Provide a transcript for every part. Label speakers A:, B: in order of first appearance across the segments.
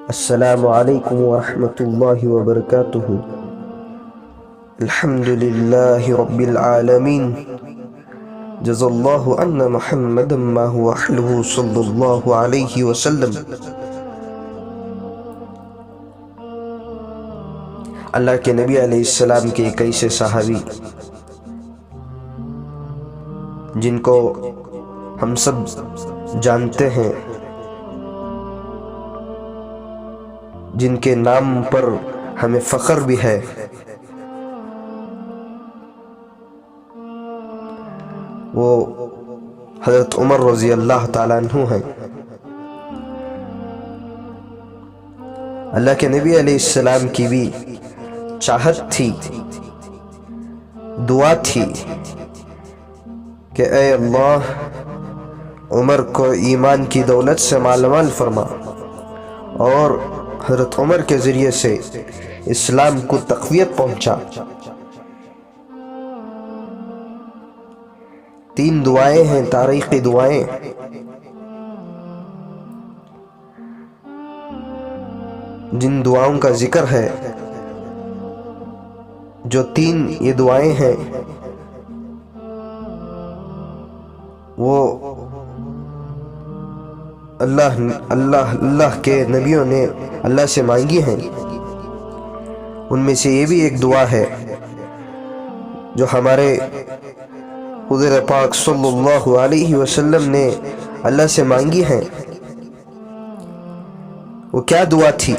A: السلام علیکم ورحمۃ اللہ وبرکاتہ۔ الحمد للہ رب العالمین، جزا اللہ عنا محمد ما هو اہلہ صلی اللہ علیہ وسلم۔ اللہ کے نبی علیہ السلام کے ایک ایسے صحابی جن کو ہم سب جانتے ہیں، جن کے نام پر ہمیں فخر بھی ہے، وہ حضرت عمر رضی اللہ تعالیٰ عنہ ہیں۔ اللہ کے نبی علیہ السلام کی بھی چاہت تھی، دعا تھی کہ اے اللہ عمر کو ایمان کی دولت سے مالا مال فرما، اور حضرت عمر کے ذریعے سے اسلام کو تقویت پہنچا۔ تین دعائیں ہیں، تاریخی دعائیں، جن دعاؤں کا ذکر ہے، جو تین یہ دعائیں ہیں وہ اللہ کے نبیوں نے اللہ سے مانگی ہیں۔ ان میں سے یہ بھی ایک دعا ہے جو ہمارے حضور پاک صلی اللہ علیہ وسلم نے اللہ سے مانگی ہیں۔ وہ کیا دعا تھی؟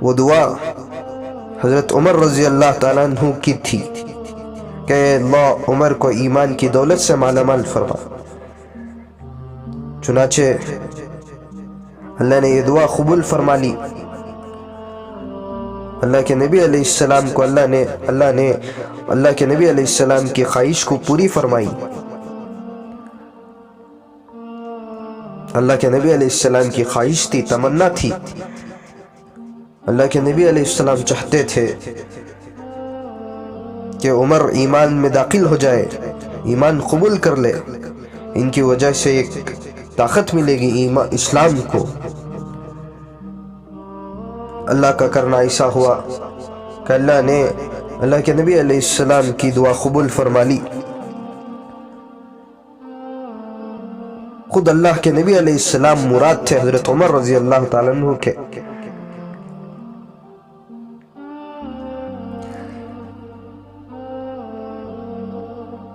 A: وہ دعا حضرت عمر رضی اللہ تعالیٰ عنہ کی تھی کہ اے اللہ عمر کو ایمان کی دولت سے مالا مال فرما۔ چنانچہ اللہ نے یہ دعا قبول فرما لی۔ اللہ کے نبی علیہ السلام کو اللہ کے نبی علیہ السلام کی خواہش کو پوری فرمائی۔ اللہ کے نبی علیہ السلام کی خواہش تھی، تمنا تھی، اللہ کے نبی علیہ السلام چاہتے تھے کہ عمر ایمان میں داخل ہو جائے، ایمان قبول کر لے، ان کی وجہ سے ایک طاقت ملے گی اسلام کو۔ اللہ کا کرنا ایسا ہوا کہ اللہ نے اللہ کے نبی علیہ السلام کی دعا قبول فرما لی۔ خود اللہ کے نبی علیہ السلام مراد تھے حضرت عمر رضی اللہ تعالیٰ عنہ کے۔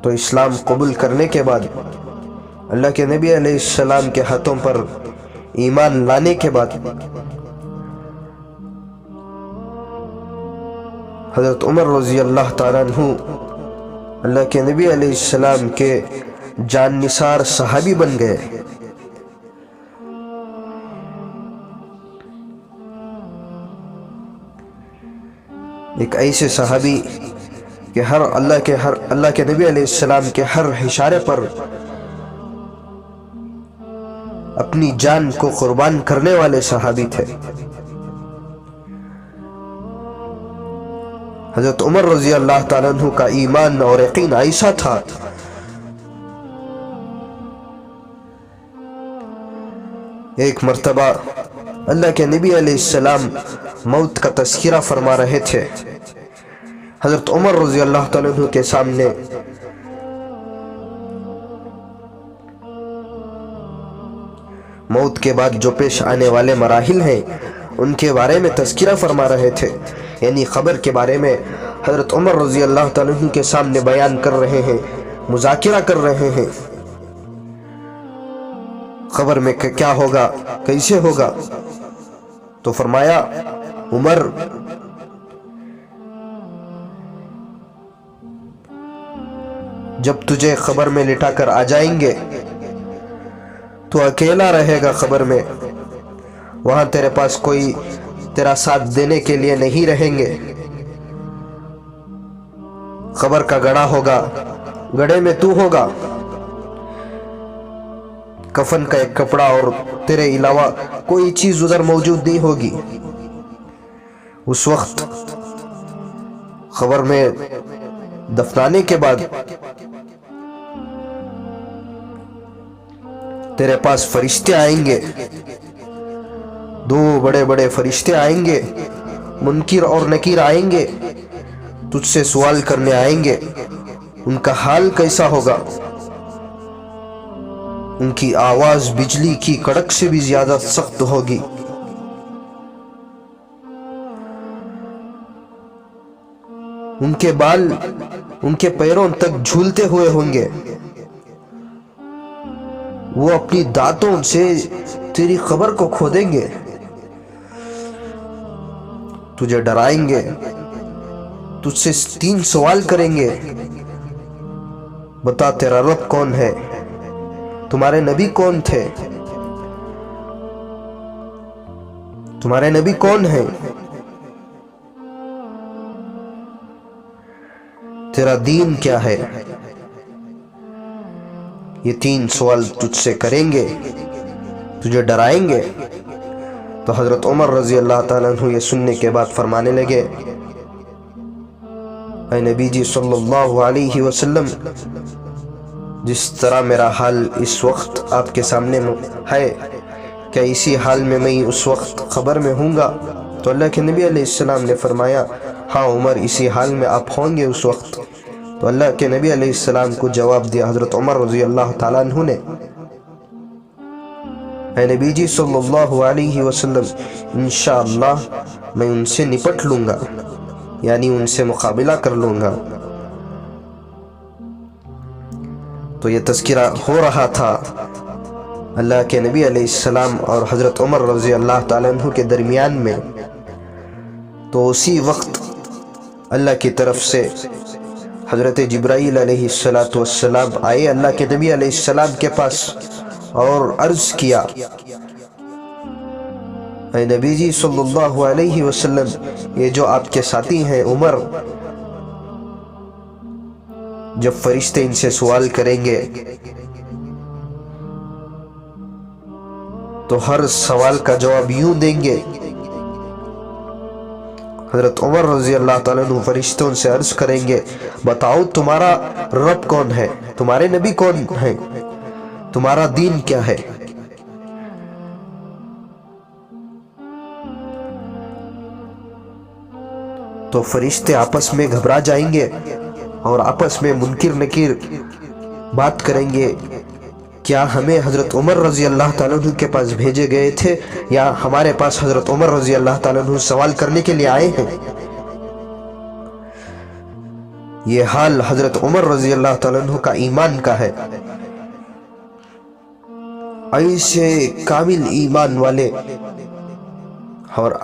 A: تو اسلام قبول کرنے کے بعد، اللہ کے نبی علیہ السلام کے ہاتھوں پر ایمان لانے کے بعد، حضرت عمر رضی اللہ تعالیٰ عنہ اللہ کے نبی علیہ السلام کے جان نثار صحابی بن گئے۔ ایک ایسے صحابی کہ اللہ کے نبی علیہ السلام کے ہر اشارے پر اپنی جان کو قربان کرنے والے صحابی تھے۔ حضرت عمر رضی اللہ تعالیٰ عنہ کا ایمان اور یقین ایسا تھا، ایک مرتبہ اللہ کے نبی علیہ السلام موت کا تذکرہ فرما رہے تھے۔ حضرت عمر رضی اللہ تعالیٰ عنہ کے سامنے موت کے بعد جو پیش آنے والے مراحل ہیں ان کے بارے میں تذکرہ فرما رہے تھے، یعنی خبر کے بارے میں حضرت عمر رضی اللہ تعالیٰ عنہ کے سامنے بیان کر رہے ہیں، مذاکرہ کر رہے ہیں، خبر میں کیا ہوگا، کیسے ہوگا۔ تو فرمایا عمر، جب تجھے خبر میں لٹا کر آ جائیں گے تو اکیلا رہے گا خبر میں، وہاں تیرے پاس کوئی تیرا ساتھ دینے کے لیے نہیں رہیں گے۔ خبر کا گڑھا ہوگا، گڑھے میں تو ہوگا، کفن کا ایک کپڑا اور تیرے علاوہ کوئی چیز ادھر موجود نہیں ہوگی۔ اس وقت خبر میں دفنانے کے بعد تیرے پاس فرشتے آئیں گے दो बड़े बड़े फरिश्ते आएंगे, मुनकिर और नकीर आएंगे, तुझसे सवाल करने आएंगे। उनका हाल कैसा होगा? उनकी आवाज बिजली की कड़क से भी ज्यादा सख्त होगी। उनके बाल उनके पैरों तक झूलते हुए होंगे। वो अपनी दांतों से तेरी कब्र को खोदेंगे, तुझे डराएंगे, तुझसे 3 सवाल करेंगे। बता तेरा रब कौन है, तुम्हारे नबी कौन थे, तुम्हारे नबी कौन है, तेरा दीन क्या है। ये 3 सवाल तुझसे करेंगे, तुझे डराएंगे। तो हजरत उमर रजी अल्लाह ताला अन्हु ये सुनने के बाद फरमाने लगे, ऐ नबी जी सल्लल्लाहु अलैहि वसल्लम, जिस तरह मेरा हाल इस वक्त आपके सामने है, क्या इसी हाल में मैं उस वक्त खबर में हूँगा? तो अल्लाह के नबी अलैहिस्सलाम ने फरमाया, हाँ उमर, इसी हाल में आप होंगे उस वक्त। तो अल्लाह के नबी अलैहिस्सलाम को जवाब दिया हजरत उमर रजी अल्लाह ताला अन्हु ने, ऐ नबी जी सल्लल्लाहु अलैहि वसल्लम, इंशाअल्लाह मैं उनसे निपट लूँगा, यानी उनसे मुकाबला कर लूँगा। तो ये तज़किरा हो रहा था अल्लाह के नबी अलैहिस्सलाम और हज़रत उमर रज़ी अल्लाह ताला अन्हु के दरमियान में। तो उसी वक्त अल्लाह की तरफ से हज़रत जिब्राईल अलैहिस्सलातु वस्सलाम आए अल्लाह के नबी अलैहिस्सलाम के पास और अर्ज किया, ऐ नबी जी सल्लल्लाहु अलैहि वसल्लम, ये जो आपके साथी हैं उमर, जब फरिश्ते इनसे सवाल करेंगे तो हर सवाल का जवाब यूं देंगे। हजरत उमर रजी अल्लाह ताला अन्हु फरिश्तों से अर्ज करेंगे, बताओ तुम्हारा रब कौन है, तुम्हारे नबी कौन है, तुम्हारा दीन क्या है। तो फरिश्ते आपस में घबरा जाएंगे और आपस में मुनकिर नकीर बात करेंगे, क्या हमें हजरत उमर रजी अल्लाह ताला अन्हु के पास भेजे गए थे या हमारे पास हजरत उमर रजी अल्लाह ताला अन्हु सवाल करने के लिए आए हैं। ये हाल हजरत उमर रजी अल्लाह ताला अन्हु का ईमान का है। ऐसे कामिल ईमान वाले और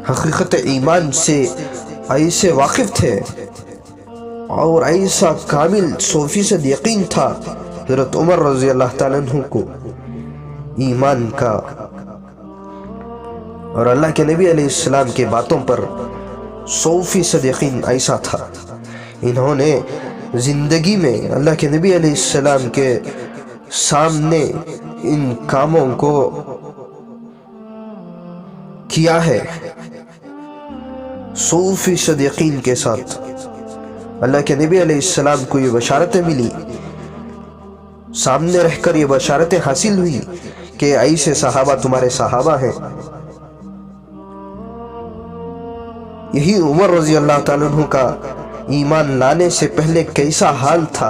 A: हकीकत ईमान से ऐसे वाकिफ थे और ऐसा कामिल 100% यकीन था हज़रत उमर रज़ी अल्लाह ताला अन्हु को ईमान का, और अल्लाह के नबी अलैहिस्सलाम के बातों पर 100% यकीन ऐसा था। इन्होंने ज़िंदगी में अल्लाह के नबी अलैहिस्सलाम के सामने इन कामों को किया है 100% यकीन के साथ। अल्लाह के नबी अलैहिस्सलाम को ये बशारतें मिली, सामने रहकर ये बशारतें हासिल हुई कि ऐसे सहाबा तुम्हारे सहाबा हैं। यही उमर रजी अल्लाह ताला अन्हु का ईमान लाने से पहले कैसा हाल था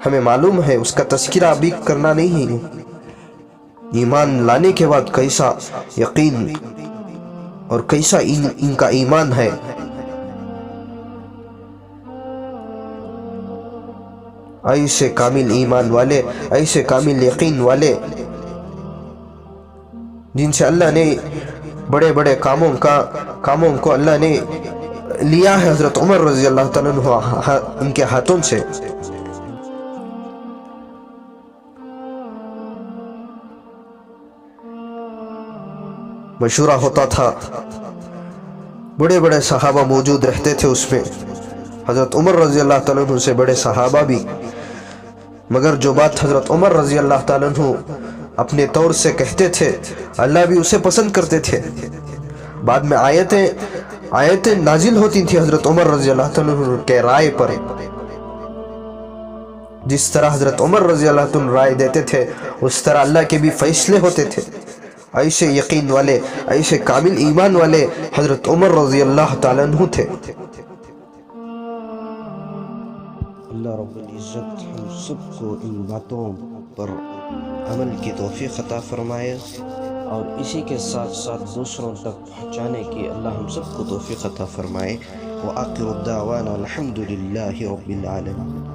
A: हमें मालूम है, उसका तज़किरा अभी करना नहीं है। ईमान लाने के बाद कैसा यकीन और कैसा इनका ईमान है। ऐसे कामिल ईमान वाले, ऐसे कामिल यकीन वाले जिनसे अल्लाह ने बड़े बड़े कामों को अल्लाह ने लिया है हजरत उमर रजी अल्लाह ताला अन्हु इनके हाथों से। मशूरा होता था, बड़े बड़े सहाबा मौजूद रहते थे उसमें, हजरत उमर रजी अल्लाह ताला अन्हु से बड़े सहाबा भी। मगर जो बात हजरत उमर रजी अल्लाह ताला अन्हु अपने तौर से कहते थे अल्लाह भी उसे पसंद करते थे। बाद में आयतें नाजिल होती थी हजरत उमर रजी अल्लाह ताला अन्हु के राय पर। جس طرح حضرت عمر رضی اللہ عنہ رائے دیتے تھے اس طرح اللہ کے بھی فیصلے ہوتے تھے۔ ایسے یقین والے، ایسے کامل ایمان والے حضرت عمر رضی اللہ تعالیٰ عنہ تھے۔
B: اللہ رب العزت ہم سب کو ان باتوں پر عمل کی توفیق عطا فرمائے، اور اسی کے ساتھ ساتھ دوسروں تک پہنچانے کی اللہ ہم سب کو توفیق عطا فرمائے۔ وآخر الدعوانا الحمد للہ رب العالمین۔